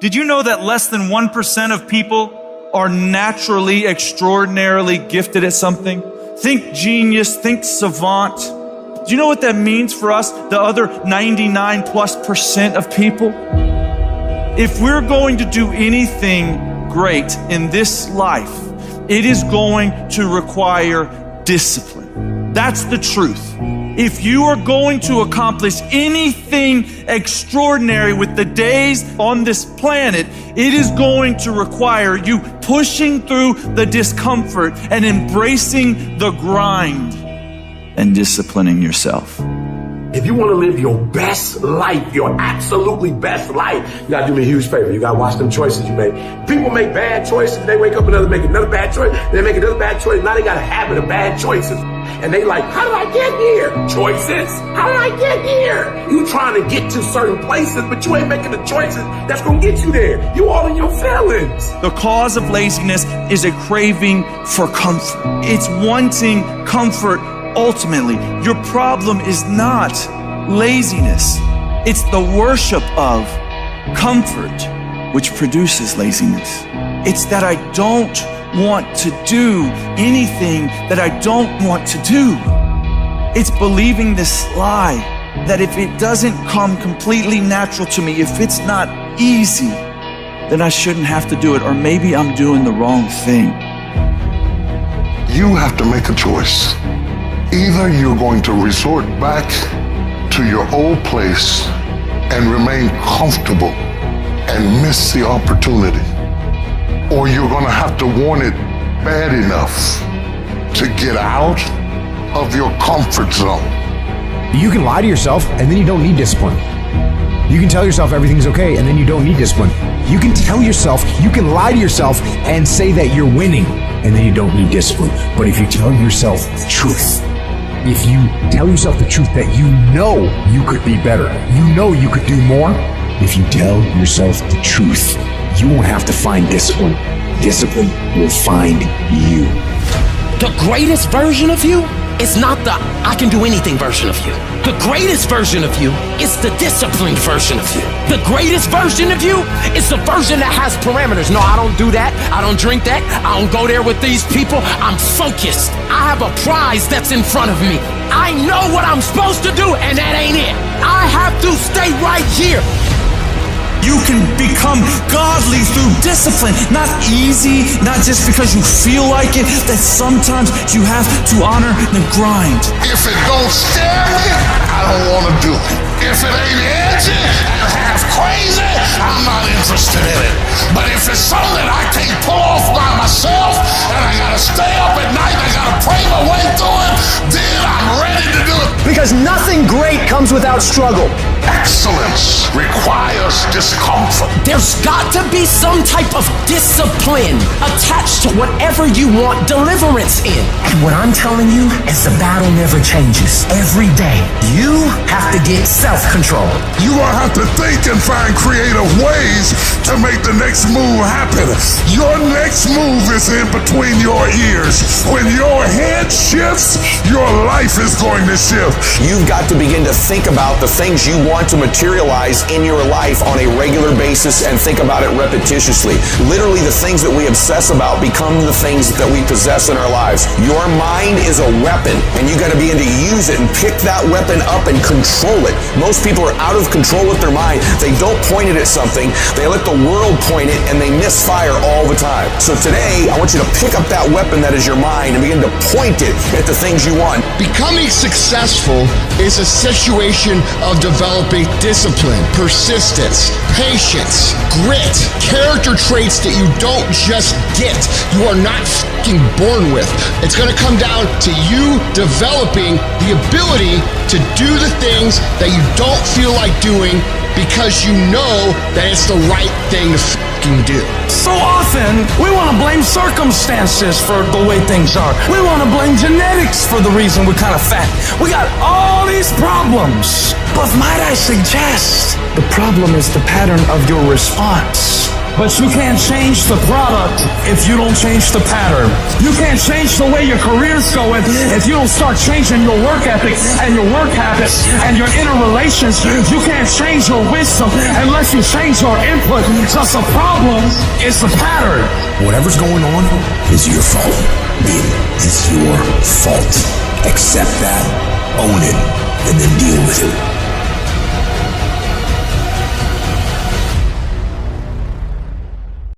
Did you know that less than 1% of people are naturally, extraordinarily gifted at something? Think genius, think savant. Do you know what that means for us, the other 99+% of people? If we're going to do anything great in this life, it is going to require discipline. That's the truth. If you are going to accomplish anything extraordinary with the days on this planet, it is going to require you pushing through the discomfort and embracing the grind and disciplining yourself. If you want to live your best life, your absolutely best life, you got to do me a huge favor. You got to watch them choices you make. People make bad choices. They wake up and make another bad choice. They make another bad choice. Now they got a habit of bad choices. And they like, how did I get here? Choices. How did I get here? You trying to get to certain places, but you ain't making the choices that's going to get you there. You all in your feelings. The cause of laziness is a craving for comfort. It's wanting comfort. Ultimately, your problem is not laziness. It's the worship of comfort which produces laziness. It's that I don't want to do anything that I don't want to do. It's believing this lie that if it doesn't come completely natural to me, if it's not easy, then I shouldn't have to do it, or maybe I'm doing the wrong thing. You have to make a choice. Either you're going to resort back to your old place and remain comfortable and miss the opportunity, or you're going to have to want it bad enough to get out of your comfort zone. You can lie to yourself and then you don't need discipline. You can tell yourself everything's okay and then you don't need discipline. You can lie to yourself and say that you're winning and then you don't need discipline. But if you tell yourself the truth, if you tell yourself the truth that you know you could be better, you know you could do more, if you tell yourself the truth, you won't have to find discipline. Discipline will find you. The greatest version of you is not the I can do anything version of you. The greatest version of you is the disciplined version of you. The greatest version of you is the version that has parameters. No, I don't do that. I don't drink that. I don't go there with these people. I'm focused. I have a prize that's in front of me. I know what I'm supposed to do, and that ain't it. I have to stay right here. You can become godly through discipline, not easy, not just because you feel like it, that sometimes you have to honor the grind. If it don't scare me, I don't want to do it. If it ain't edgy and half crazy, I'm not interested in it. But if it's something that I can't pull off by myself, and I gotta stay up at night, and I gotta pray my way through it, then I'm ready to do it. Because nothing great comes without struggle. Excellence requires discomfort. There's got to be some type of discipline attached to whatever you want deliverance in. And what I'm telling you is the battle never changes. Every day, you have to get self-control. You're gonna have to think and find creative ways to make the next move happen. Your next move is in between your ears. When your head shifts, your life is going to shift. You've got to begin to think about the things you want to materialize in your life on a regular basis and think about it repetitiously. Literally, the things that we obsess about become the things that we possess in our lives. Your mind is a weapon, and you got to begin to use it and pick that weapon up and control it. Most people are out of control with their mind. They don't point it at something. They let the world point it, and they misfire all the time. So today, I want you to pick up that weapon that is your mind and begin to point it at the things you want. Becoming successful is a situation of developing discipline, persistence, patience, grit, character traits that you don't just get, you are not fucking born with. It's going to come down to you developing the ability to do the things that you don't feel like doing because you know that it's the right thing to fucking do. So often, we want to blame circumstances for the way things are. We want to blame genetics for the reason we're kind of fat. We got all these problems. But might I suggest, the problem is the pattern of your response. But you can't change the product if you don't change the pattern. You can't change the way your career's going if you don't start changing your work ethic and your work habits and your inner relations. You can't change your wisdom unless you change your input, because the problem is the pattern. Whatever's going on is your fault. It is your fault. Accept that, own it, and then deal with it.